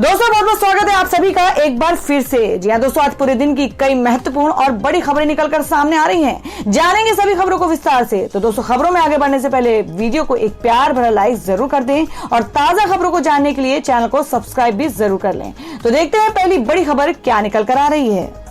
दोस्तों बहुत बहुत स्वागत है आप सभी का एक बार फिर से। जी हाँ दोस्तों, आज पूरे दिन की कई महत्वपूर्ण और बड़ी खबरें निकलकर सामने आ रही हैं। जानेंगे सभी खबरों को विस्तार से। तो दोस्तों खबरों में आगे बढ़ने से पहले वीडियो को एक प्यार भरा लाइक जरूर कर दें और ताजा खबरों को जानने के लिए चैनल को सब्सक्राइब भी जरूर कर लें। तो देखते हैं पहली बड़ी खबर क्या निकल कर आ रही है।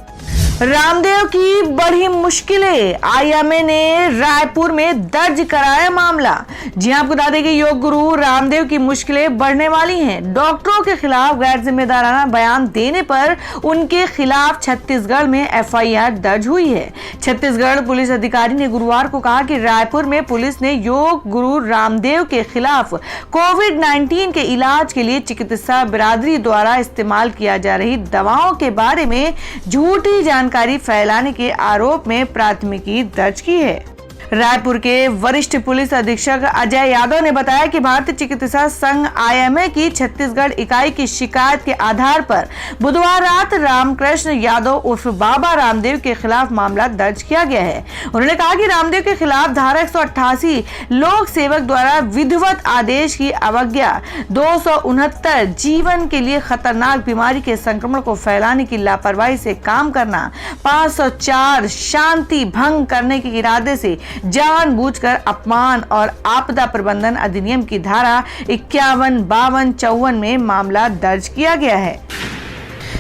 रामदेव की बढ़ी मुश्किलें, आईएमए ने रायपुर में दर्ज कराया मामला। जी आपको बता दें कि योग गुरु रामदेव की मुश्किलें बढ़ने वाली हैं। डॉक्टरों के खिलाफ गैर जिम्मेदाराना बयान देने पर उनके खिलाफ छत्तीसगढ़ में एफआईआर दर्ज हुई है। छत्तीसगढ़ पुलिस अधिकारी ने गुरुवार को कहा कि रायपुर में पुलिस ने योग गुरु रामदेव के खिलाफ कोविड-19 के इलाज के लिए चिकित्सा बिरादरी द्वारा इस्तेमाल किया जा रही दवाओं के बारे में झूठी जानकारी फैलाने के आरोप में प्राथमिकी दर्ज की है। रायपुर के वरिष्ठ पुलिस अधीक्षक अजय यादव ने बताया कि भारतीय चिकित्सा संघ आईएमए की छत्तीसगढ़ इकाई की शिकायत के आधार पर बुधवार रात रामकृष्ण यादव उर्फ बाबा रामदेव के खिलाफ मामला दर्ज किया गया है। उन्होंने कहा कि रामदेव के खिलाफ धारा 188 लोक सेवक द्वारा विधिवत आदेश की अवज्ञा, 269 जीवन के लिए खतरनाक बीमारी के संक्रमण को फैलाने की लापरवाही से काम करना, 504 शांति भंग करने के इरादे से जानबूझकर अपमान और आपदा प्रबंधन अधिनियम की धारा 51, 52, 54 में मामला दर्ज किया गया है।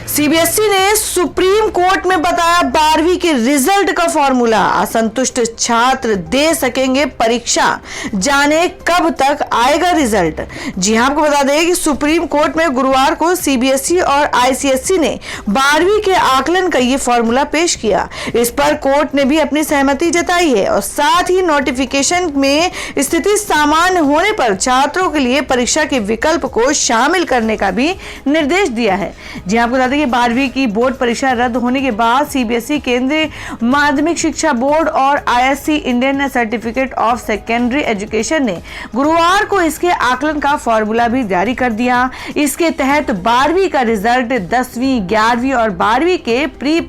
सीबीएसई ने सुप्रीम कोर्ट में बताया 12वीं के रिजल्ट का फॉर्मूला, असंतुष्ट छात्र दे सकेंगे परीक्षा, जाने कब तक आएगा रिजल्ट। जी हां, आपको बता दें कि सुप्रीम कोर्ट में गुरुवार को सीबीएसई और आईसीएसई ने 12वीं के आकलन का ये फॉर्मूला पेश किया। इस पर कोर्ट ने भी अपनी सहमति जताई है और साथ ही नोटिफिकेशन में स्थिति सामान्य होने पर छात्रों के लिए परीक्षा के विकल्प को शामिल करने का भी निर्देश दिया है। जी आपको बता दें 12वीं की बोर्ड परीक्षा रद्द होने के बाद सीबीएसई, केंद्रीय माध्यमिक शिक्षा बोर्ड और ISC, Indian certificate of secondary education ने गुरुवार को इसके आकलन का फॉर्मूला भी जारी कर दिया। इसके तहत 12वीं का रिजल्ट 10वीं, 11वीं और 12वीं के प्री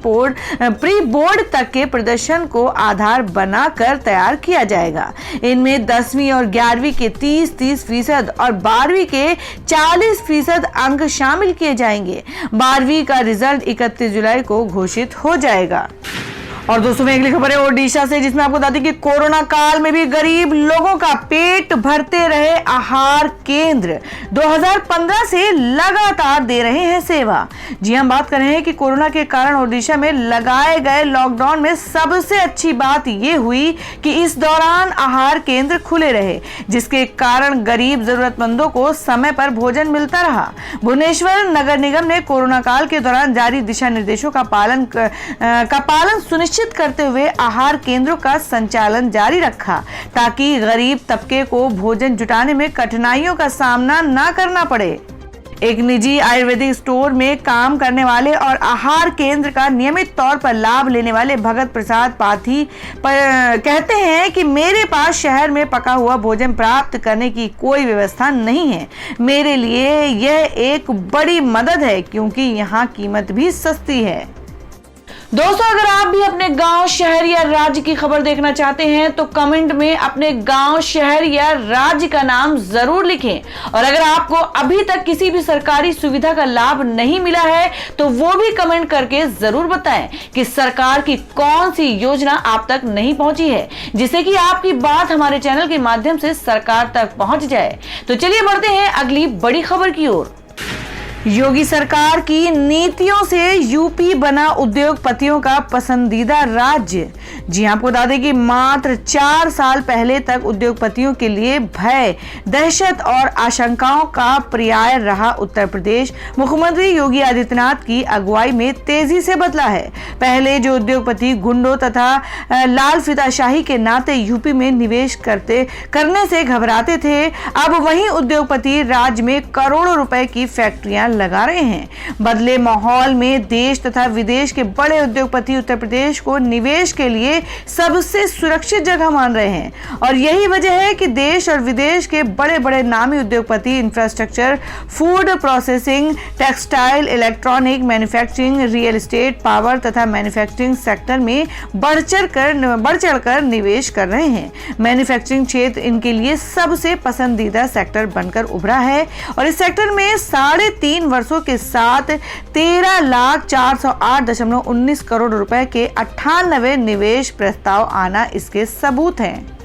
बोर्ड तक के प्रदर्शन को आधार बनाकर तैयार किया जाएगा। इनमें 10वीं और 11वीं के 30% और 12वीं के 40% अंक शामिल किए जाएंगे। 12वीं का रिजल्ट 31 जुलाई को घोषित हो जाएगा। और दोस्तों में अगली खबर है ओडिशा से, जिसमें आपको बता दें कि कोरोना काल में भी गरीब लोगों का पेट भरते रहे आहार केंद्र 2015 से लगातार दे रहे हैं सेवा। जी हम बात कर रहे हैं कि कोरोना के कारण ओडिशा में लगाए गए लॉकडाउन में सबसे अच्छी बात यह हुई कि इस दौरान आहार केंद्र खुले रहे, जिसके कारण गरीब जरूरतमंदों को समय पर भोजन मिलता रहा। भुवनेश्वर नगर निगम ने कोरोना काल के दौरान जारी दिशा निर्देशों का पालन सुनिश्चित करते हुए आहार केंद्रों का संचालन जारी रखा, ताकि गरीब तबके को भोजन जुटाने में कठिनाइयों का सामना न करना पड़े। एक निजी आयुर्वेदिक स्टोर में काम करने वाले और आहार केंद्र का नियमित तौर पर लाभ लेने वाले भगत प्रसाद पाथी कहते हैं कि मेरे पास शहर में पका हुआ भोजन प्राप्त करने की कोई व्यवस्था नहीं है। मेरे लिए यह एक बड़ी मदद है, क्योंकि यहाँ कीमत भी सस्ती है। दोस्तों अगर आप भी अपने गांव, शहर या राज्य की खबर देखना चाहते हैं तो कमेंट में अपने गांव, शहर या राज्य का नाम जरूर लिखें। और अगर आपको अभी तक किसी भी सरकारी सुविधा का लाभ नहीं मिला है तो वो भी कमेंट करके जरूर बताएं कि सरकार की कौन सी योजना आप तक नहीं पहुंची है, जिससे कि आपकी बात हमारे चैनल के माध्यम से सरकार तक पहुंच जाए। तो चलिए बढ़ते हैं अगली बड़ी खबर की ओर। योगी सरकार की नीतियों से यूपी बना उद्योगपतियों का पसंदीदा राज्य। जी आपको बता दें कि मात्र 4 साल पहले तक उद्योगपतियों के लिए भय, दहशत और आशंकाओं का पर्याय रहा उत्तर प्रदेश मुख्यमंत्री योगी आदित्यनाथ की अगुवाई में तेजी से बदला है। पहले जो उद्योगपति गुंडों तथा लाल फीताशाही के नाते यूपी में निवेश करने से घबराते थे, अब वही उद्योगपति राज्य में करोड़ों रुपए की फैक्ट्रियां लगा रहे हैं। बदले माहौल में देश तथा विदेश के बड़े उद्योगपति उत्तर प्रदेश को निवेश के लिए लिए सबसे सुरक्षित जगह मान रहे हैं। और यही वजह है कि देश और विदेश के बड़े बड़े नामी उद्योगपति infrastructure, food processing, textile, electronic, manufacturing, real estate, power तथा मैन्युफैक्चरिंग सेक्टर में बढ़ चढ़कर निवेश कर रहे हैं। मैन्युफैक्चरिंग क्षेत्र इनके लिए सबसे पसंदीदा सेक्टर बनकर उभरा है और इस सेक्टर में 3.5 वर्षों के साथ 13,408.19 करोड़ रुपए के 98 निवेश प्रस्ताव आना इसके सबूत हैं।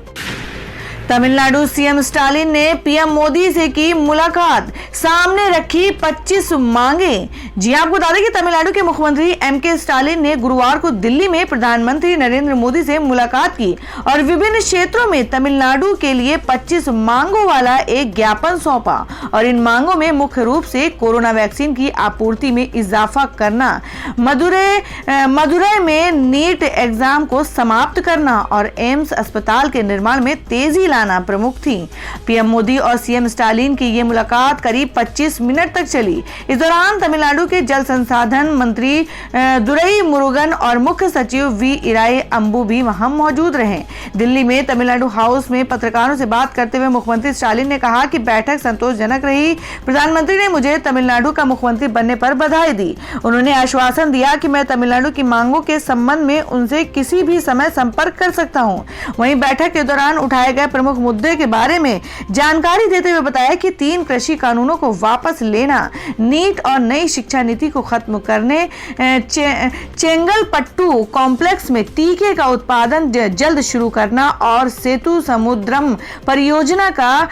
तमिलनाडु सीएम स्टालिन ने पीएम मोदी से की मुलाकात, सामने रखी 25 मांगे। जी आपको बता दें कि तमिलनाडु के मुख्यमंत्री एमके स्टालिन ने गुरुवार को दिल्ली में प्रधानमंत्री नरेंद्र मोदी से मुलाकात की और विभिन्न क्षेत्रों में तमिलनाडु के लिए 25 मांगों वाला एक ज्ञापन सौंपा। और इन मांगों में मुख्य रूप से कोरोना वैक्सीन की आपूर्ति में इजाफा करना, मदुरै में नीट एग्जाम को समाप्त करना और एम्स अस्पताल के निर्माण में तेजी लाना प्रमुख थी। पीएम मोदी और सीएम स्टालिन की यह मुलाकात करीब 25 मिनट तक चली। इस दौरान तमिलनाडु के जल संसाधन मंत्री दुरई मुरुगन और मुख्य सचिव वी इराई अंबू भी वहां मौजूद रहे। दिल्ली में तमिलनाडु हाउस में पत्रकारों से बात करते हुए मुख्यमंत्री स्टालिन ने कहा कि बैठक संतोषजनक रही। प्रधानमंत्री ने मुझे तमिलनाडु का मुख्यमंत्री बनने पर बधाई दी। उन्होंने आश्वासन दिया कि मैं तमिलनाडु की मांगों के संबंध में उनसे किसी भी समय संपर्क कर सकता हूं। वहीं बैठक के दौरान उठाए गए प्रमुख मुद्दे के बारे में जानकारी देते हुए बताया कि 3 कृषि कानूनों को वापस लेना, नीट और नई शिक्षा नीति को खत्म करने, चेंगलपट्टू कॉम्प्लेक्स में टीके का उत्पादन जल्द शुरू करना और सेतु समुद्रम परियोजना का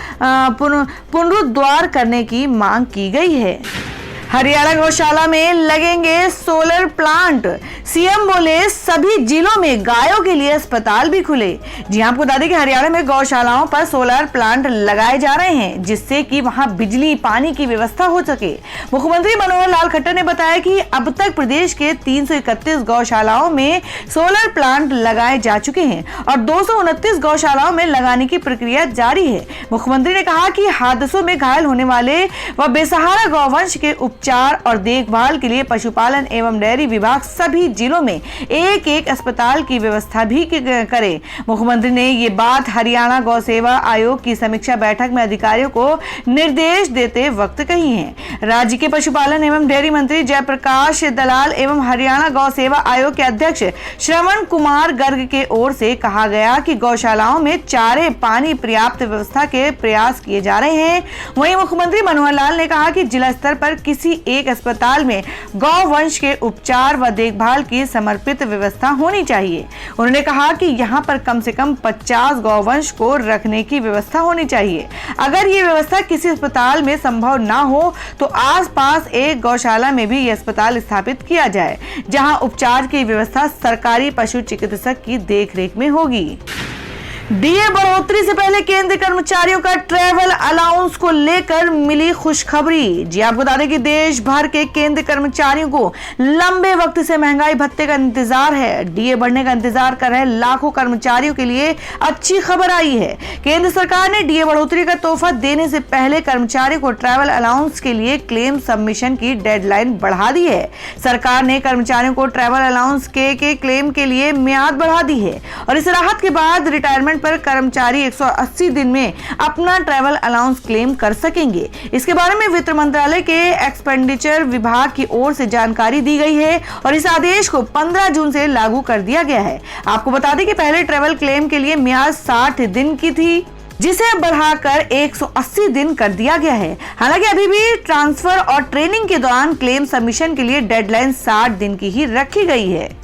पुनरुद्धार करने की मांग की गई है। हरियाणा गौशाला में लगेंगे सोलर प्लांट, सीएम बोले सभी जिलों में गायों के लिए अस्पताल भी खुले। जी आपको बता दें कि हरियाणा में गौशालाओं पर सोलर प्लांट लगाए जा रहे हैं जिससे कि वहां बिजली पानी की व्यवस्था हो सके। मुख्यमंत्री मनोहर लाल खट्टर ने बताया कि अब तक प्रदेश के 331 गौशालाओं में सोलर प्लांट लगाए जा चुके हैं और 229 गौशालाओं में लगाने की प्रक्रिया जारी है। मुख्यमंत्री ने कहा कि हादसों में घायल होने वाले व बेसहारा गौवंश के उपचार और देखभाल के लिए पशुपालन एवं डेयरी विभाग सभी जिलों में एक अस्पताल की व्यवस्था भी करे। मुख्यमंत्री ने ये बात हरियाणा गौ सेवा आयोग की समीक्षा बैठक में अधिकारियों को निर्देश देते वक्त कही है। राज्य के पशुपालन एवं डेयरी मंत्री जयप्रकाश दलाल एवं हरियाणा गौ सेवा आयोग के अध्यक्ष श्रवण कुमार गर्ग के ओर से कहा गया कि गौशालाओं में चारे पानी पर्याप्त व्यवस्था के प्रयास किए जा रहे हैं। वहीं मुख्यमंत्री मनोहर लाल ने कहा कि जिला स्तर पर किसी एक अस्पताल में गौ वंश के उपचार व देखभाल की समर्पित व्यवस्था होनी चाहिए। उन्होंने कहा कि यहां पर कम से कम 50 गौवंश को रखने की व्यवस्था होनी चाहिए। अगर ये व्यवस्था किसी अस्पताल में संभव ना हो तो आसपास एक गौशाला में भी यह अस्पताल स्थापित किया जाए जहां उपचार की व्यवस्था सरकारी पशु चिकित्सक की देखरेख में होगी। डीए बढ़ोतरी से पहले केंद्रीय कर्मचारियों का ट्रैवल अलाउंस को लेकर मिली खुशखबरी। जी आपको बता दें कि देश भर के केंद्रीय कर्मचारियों को लंबे वक्त से महंगाई भत्ते का इंतजार है। डीए बढ़ने का इंतजार कर रहे लाखों कर्मचारियों के लिए अच्छी खबर आई है। केंद्र सरकार ने डीए बढ़ोतरी का तोहफा देने से पहले कर्मचारियों को ट्रैवल अलाउंस के लिए क्लेम सबमिशन की डेडलाइन बढ़ा दी है। सरकार ने कर्मचारियों को ट्रैवल अलाउंस के क्लेम के लिए मियाद बढ़ा दी है और इस राहत के बाद रिटायरमेंट पर कर्मचारी 180 दिन में अपना ट्रैवल अलाउंस क्लेम कर सकेंगे। इसके बारे में वित्त मंत्रालय के एक्सपेंडिचर विभाग की ओर से जानकारी दी गई है और इस आदेश को 15 जून से लागू कर दिया गया है। आपको बता दें कि पहले ट्रैवल क्लेम के लिए मियाद 60 दिन की थी जिसे बढ़ाकर 180 दिन कर दिया गया है। हालांकि अभी भी ट्रांसफर और ट्रेनिंग के दौरान क्लेम सबमिशन के लिए डेडलाइन 60 दिन की ही रखी गई है।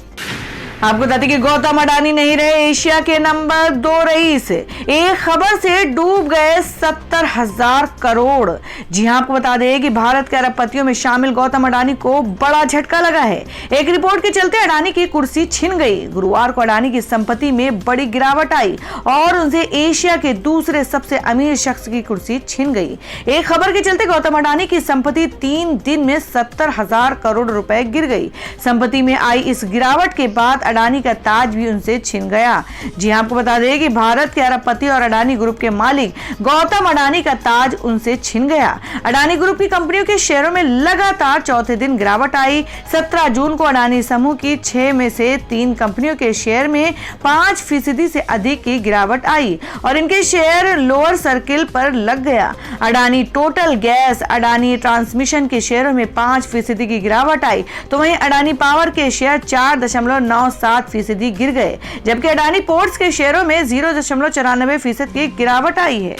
आपको बता दें कि गौतम अडानी नहीं रहे एशिया के नंबर 2 रईस। एक खबर से डूब गए 70,000 करोड़। जी हां, आपको बता दें कि भारत के अरबपतियों में शामिल गौतम अडानी को बड़ा झटका लगा है। एक रिपोर्ट के चलते अडानी की कुर्सी छिन गई। गुरुवार को अडानी की संपत्ति में बड़ी गिरावट आई और उनसे एशिया के दूसरे सबसे अमीर शख्स की कुर्सी छिन गई। एक खबर के चलते गौतम अडानी की संपत्ति 3 दिन में 70,000 करोड़ रुपए गिर गई। संपत्ति में आई इस गिरावट के बाद अडानी का ताज भी उनसे छिन गया। जी आपको बता दें कि भारत के अरबपति और अडानी ग्रुप के मालिक गौतम अडानी का ताज उनसे छिन गया। अडानी ग्रुप की कंपनियों के शेयरों में लगातार चौथे दिन गिरावट आई। 17 जून को अडानी समूह की 6 में से 3 कंपनियों के शेयर में 5% से अधिक की गिरावट आई और इनके शेयर लोअर सर्किल पर लग गया। Adani total gas, Adani transmission के शेयरों में 5% की गिरावट आई, तो वहीं अडानी पावर के शेयर 4.97% गिर गए, जबकि अडानी पोर्ट्स के शेयरों में 0.94% की गिरावट आई है।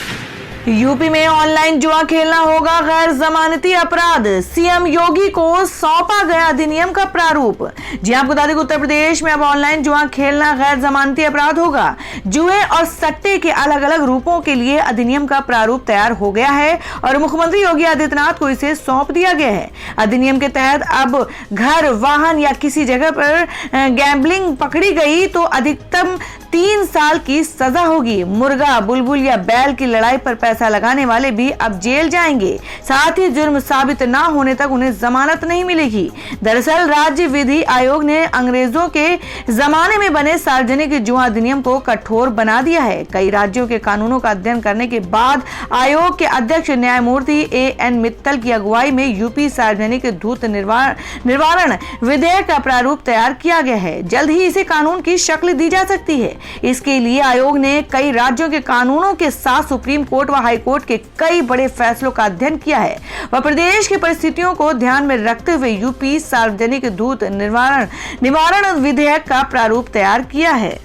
यूपी में ऑनलाइन जुआ खेलना होगा गैर जमानती अपराध, सीएम योगी को सौंपा गया अधिनियम का प्रारूप। जी आपको बता दें कि उत्तर प्रदेश में अब ऑनलाइन जुआ खेलना गैर जमानती अपराध होगा। जुए और सट्टे के अलग अलग रूपों के लिए अधिनियम का प्रारूप तैयार हो गया है और मुख्यमंत्री योगी आदित्यनाथ को इसे सौंप दिया गया है। अधिनियम के तहत अब घर, वाहन या किसी जगह पर गैम्बलिंग पकड़ी गई तो अधिकतम 3 साल की सजा होगी। मुर्गा, बुलबुल या बैल की लड़ाई पर पैसा लगाने वाले भी अब जेल जाएंगे। साथ ही जुर्म साबित ना होने तक उन्हें जमानत नहीं मिलेगी। दरअसल राज्य विधि आयोग ने अंग्रेजों के जमाने में बने सार्वजनिक जुआ अधिनियम को कठोर बना दिया है। कई राज्यों के कानूनों का अध्ययन करने के बाद आयोग के अध्यक्ष न्यायमूर्ति A.N. मित्तल की अगुवाई में यूपी सार्वजनिक धूर्त निवारण विधेयक का प्रारूप तैयार किया गया है। जल्द ही इसे कानून की शक्ल दी जा सकती है। इसके लिए आयोग ने कई राज्यों के कानूनों के साथ सुप्रीम कोर्ट व हाई कोर्ट के कई बड़े फैसलों का अध्ययन किया है व प्रदेश की परिस्थितियों को ध्यान में रखते हुए यूपी सार्वजनिक धूर्त निवारण विधेयक का प्रारूप तैयार किया है।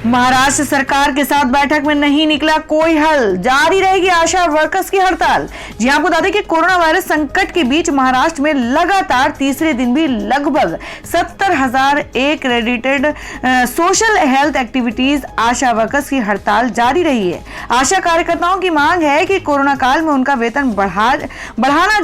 महाराष्ट्र सरकार के साथ बैठक में नहीं निकला कोई हल, जारी रहेगी आशा वर्कर्स की हड़ताल। जी आपको बता दें कि कोरोना वायरस संकट के बीच महाराष्ट्र में लगातार तीसरे दिन भी लगभग 70,000 एक्रेडिटेड सोशल हेल्थ एक्टिविटीज आशा वर्कर्स की हड़ताल जारी रही है। आशा कार्यकर्ताओं की मांग है कि कोरोना काल में उनका वेतन बढ़ाया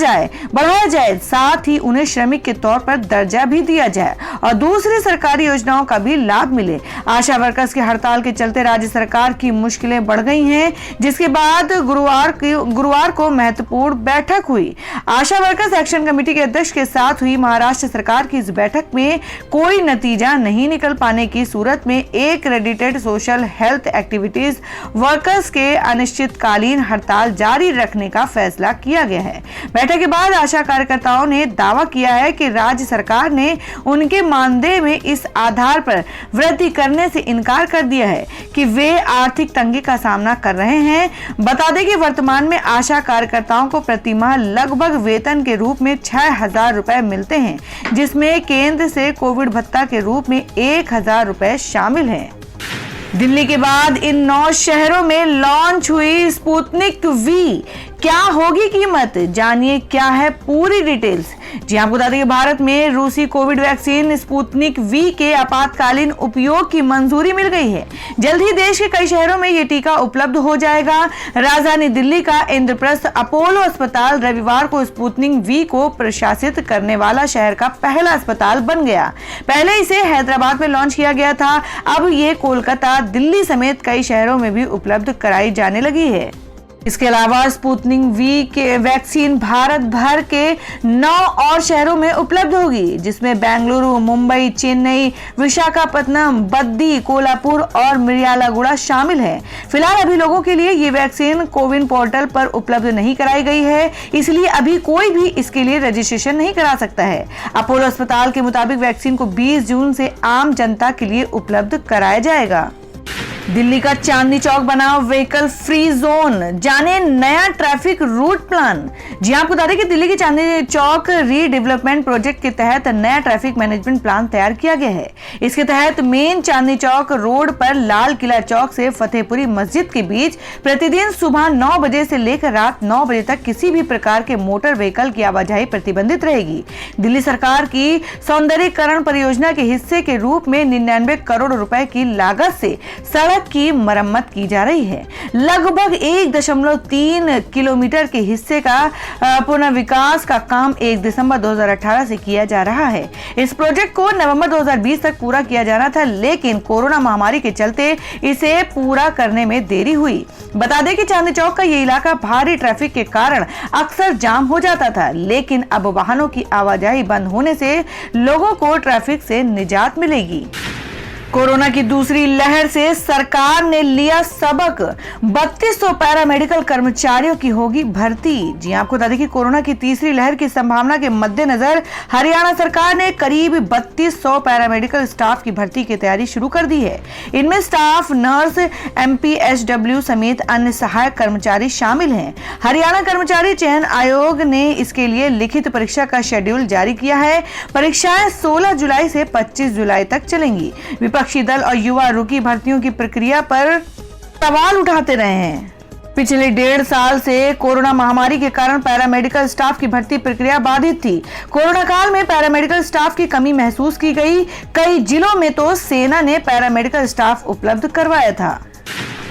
जाए, साथ ही उन्हें श्रमिक के तौर पर दर्जा भी दिया जाए और दूसरी सरकारी योजनाओं का भी लाभ मिले। आशा वर्कर्स की हड़ताल के चलते राज्य सरकार की मुश्किलें बढ़ गई हैं, जिसके बाद गुरुवार को महत्वपूर्ण बैठक हुई। आशा वर्कर्स एक्शन कमेटी के अध्यक्ष के साथ हुई महाराष्ट्र सरकार की इस बैठक में कोई नतीजा नहीं निकल पाने की सूरत में accredited social health activities workers के अनिश्चितकालीन हड़ताल जारी रखने का फैसला किया गया है। बैठक के बाद आशा कार्यकर्ताओं ने दावा किया है कि राज्य सरकार ने उनके मानदेय में इस आधार पर वृद्धि करने से इनकार कर दिया है कि वे आर्थिक तंगी का सामना कर रहे हैं। बता दें कि वर्तमान में आशा कार्यकर्ताओं को प्रतिमाह लगभग वेतन के रूप में 6,000 रुपए मिलते हैं, जिसमें केंद्र से कोविड भत्ता के रूप में 1,000 रुपए शामिल हैं। दिल्ली के बाद इन 9 शहरों में लॉन्च हुई स्पुतनिक वी, क्या होगी कीमत, जानिए क्या है पूरी डिटेल्स। जी आपको बता दें कि भारत में रूसी कोविड वैक्सीन स्पुतनिक वी के आपातकालीन उपयोग की मंजूरी मिल गई है। जल्द ही देश के कई शहरों में ये टीका उपलब्ध हो जाएगा। राजधानी दिल्ली का इंद्रप्रस्थ अपोलो अस्पताल रविवार को स्पुतनिक वी को प्रशासित करने वाला शहर का पहला अस्पताल बन गया। पहले इसे हैदराबाद में लॉन्च किया गया था, अब ये कोलकाता, दिल्ली समेत कई शहरों में भी उपलब्ध कराई जाने लगी है। इसके अलावा स्पुतनिक वी के वैक्सीन भारत भर के 9 और शहरों में उपलब्ध होगी, जिसमें बेंगलुरु, मुंबई, चेन्नई, विशाखापत्तनम, बद्दी, कोल्हापुर और मिर्यालागुड़ा शामिल है। फिलहाल अभी लोगों के लिए ये वैक्सीन कोविन पोर्टल पर उपलब्ध नहीं कराई गई है, इसलिए अभी कोई भी इसके लिए रजिस्ट्रेशन नहीं करा सकता है। अपोलो अस्पताल के मुताबिक वैक्सीन को 20 जून से आम जनता के लिए उपलब्ध कराया जाएगा। दिल्ली का चांदनी चौक बना व्हीकल फ्री जोन, जाने नया ट्रैफिक रूट प्लान। जी आपको बता दें कि दिल्ली के चांदनी चौक रीडेवलपमेंट प्रोजेक्ट के तहत नया ट्रैफिक मैनेजमेंट प्लान तैयार किया गया है। इसके तहत मेन चांदनी चौक रोड पर लाल किला चौक से फतेहपुरी मस्जिद के बीच प्रतिदिन सुबह 9 बजे से लेकर रात 9 बजे तक किसी भी प्रकार के मोटर व्हीकल की आवाजाही प्रतिबंधित रहेगी। दिल्ली सरकार की सौंदर्यीकरण परियोजना के हिस्से के रूप में 99 करोड़ रुपए की लागत से सड़क सड़क की मरम्मत की जा रही है। लगभग 1.3 किलोमीटर के हिस्से का पुनर्विकास का काम 1 दिसंबर 2018 से किया जा रहा है। इस प्रोजेक्ट को नवंबर 2020 तक पूरा किया जाना था, लेकिन कोरोना महामारी के चलते इसे पूरा करने में देरी हुई। बता दें कि चांदनी चौक का ये इलाका भारी ट्रैफिक के कारण अक्सर जाम हो जाता था, लेकिन अब वाहनों की आवाजाही बंद होने से लोगों को ट्रैफिक से निजात मिलेगी। कोरोना की दूसरी लहर से सरकार ने लिया सबक, 3200 पैरामेडिकल कर्मचारियों की होगी भर्ती। जी आपको बता दें कि कोरोना की तीसरी लहर की संभावना के मद्देनजर हरियाणा सरकार ने करीब 3200 पैरामेडिकल स्टाफ की भर्ती की तैयारी शुरू कर दी है। इनमें स्टाफ, नर्स, MPHW समेत अन्य सहायक कर्मचारी शामिल हैं। हरियाणा कर्मचारी चयन आयोग ने इसके लिए लिखित परीक्षा का शेड्यूल जारी किया है। परीक्षाएं 16 जुलाई से 25 जुलाई तक चलेंगी। विपक्षी दल और युवा रुकी भर्तियों की प्रक्रिया पर सवाल उठाते रहे हैं। पिछले 1.5 साल से कोरोना महामारी के कारण पैरामेडिकल स्टाफ की भर्ती प्रक्रिया बाधित थी। कोरोना काल में पैरामेडिकल स्टाफ की कमी महसूस की गई। कई जिलों में तो सेना ने पैरामेडिकल स्टाफ उपलब्ध करवाया था।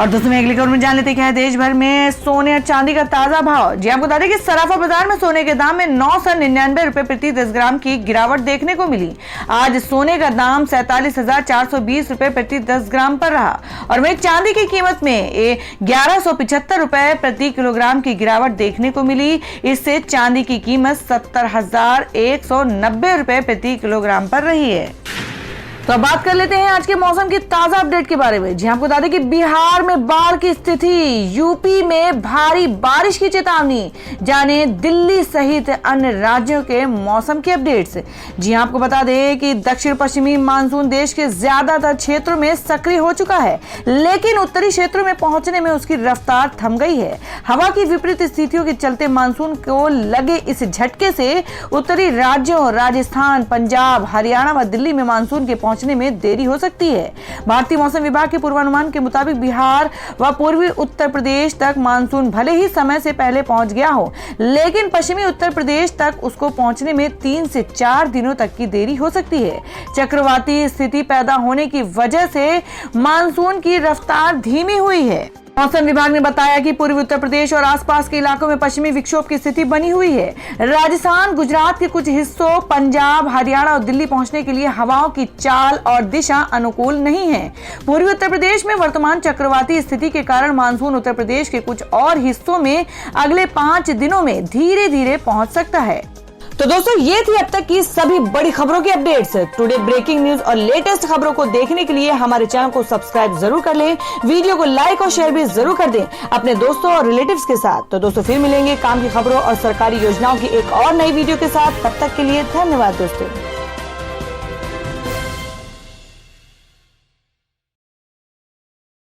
और दोस्तों अगली खबर में जान लेते हैं देश भर में सोने और चांदी का ताजा भाव। जी आपको बता दें कि सराफा बाजार में सोने के दाम में 999 रुपए प्रति 10 ग्राम की गिरावट देखने को मिली। आज सोने का दाम 47,420 रुपए प्रति 10 ग्राम पर रहा और वहीं चांदी की कीमत में 1175 रुपए प्रति किलोग्राम की गिरावट देखने को मिली। इससे चांदी की कीमत 70,190 रुपए प्रति किलोग्राम पर रही है। तो अब बात कर लेते हैं आज के मौसम की ताजा अपडेट के बारे में। जी आपको बता दें कि बिहार में बाढ़ की स्थिति, यूपी में भारी बारिश की चेतावनी, जाने दिल्ली सहित अन्य राज्यों के मौसम के अपडेट्स। जी आपको बता दें कि दक्षिण पश्चिमी मानसून देश के ज्यादातर क्षेत्रों में सक्रिय हो चुका है, लेकिन उत्तरी क्षेत्रों में पहुंचने में उसकी रफ्तार थम गई है। हवा की विपरीत स्थितियों के चलते मानसून को लगे इस झटके से उत्तरी राज्यों राजस्थान, पंजाब, हरियाणा व दिल्ली में मानसून के पहुंचने में देरी हो सकती है। भारतीय मौसम विभाग के पूर्वानुमान के मुताबिक बिहार व पूर्वी उत्तर प्रदेश तक मानसून भले ही समय से पहले पहुंच गया हो, लेकिन पश्चिमी उत्तर प्रदेश तक उसको पहुंचने में 3 से 4 दिनों तक की देरी हो सकती है। चक्रवाती स्थिति पैदा होने की वजह से मानसून की रफ्तार धीमी हुई है। मौसम विभाग ने बताया कि पूर्वी उत्तर प्रदेश और आसपास के इलाकों में पश्चिमी विक्षोभ की स्थिति बनी हुई है। राजस्थान, गुजरात के कुछ हिस्सों, पंजाब, हरियाणा और दिल्ली पहुंचने के लिए हवाओं की चाल और दिशा अनुकूल नहीं है। पूर्वी उत्तर प्रदेश में वर्तमान चक्रवाती स्थिति के कारण मानसून उत्तर प्रदेश के कुछ और हिस्सों में अगले 5 दिनों में धीरे धीरे पहुंच सकता है। तो दोस्तों ये थी अब तक की सभी बड़ी खबरों की अपडेट्स। टुडे ब्रेकिंग न्यूज और लेटेस्ट खबरों को देखने के लिए हमारे चैनल को सब्सक्राइब जरूर कर लें, वीडियो को लाइक और शेयर भी जरूर कर दें अपने दोस्तों और रिलेटिव्स के साथ। तो दोस्तों फिर मिलेंगे काम की खबरों और सरकारी योजनाओं की एक और नई वीडियो के साथ। तब तक के लिए धन्यवाद दोस्तों।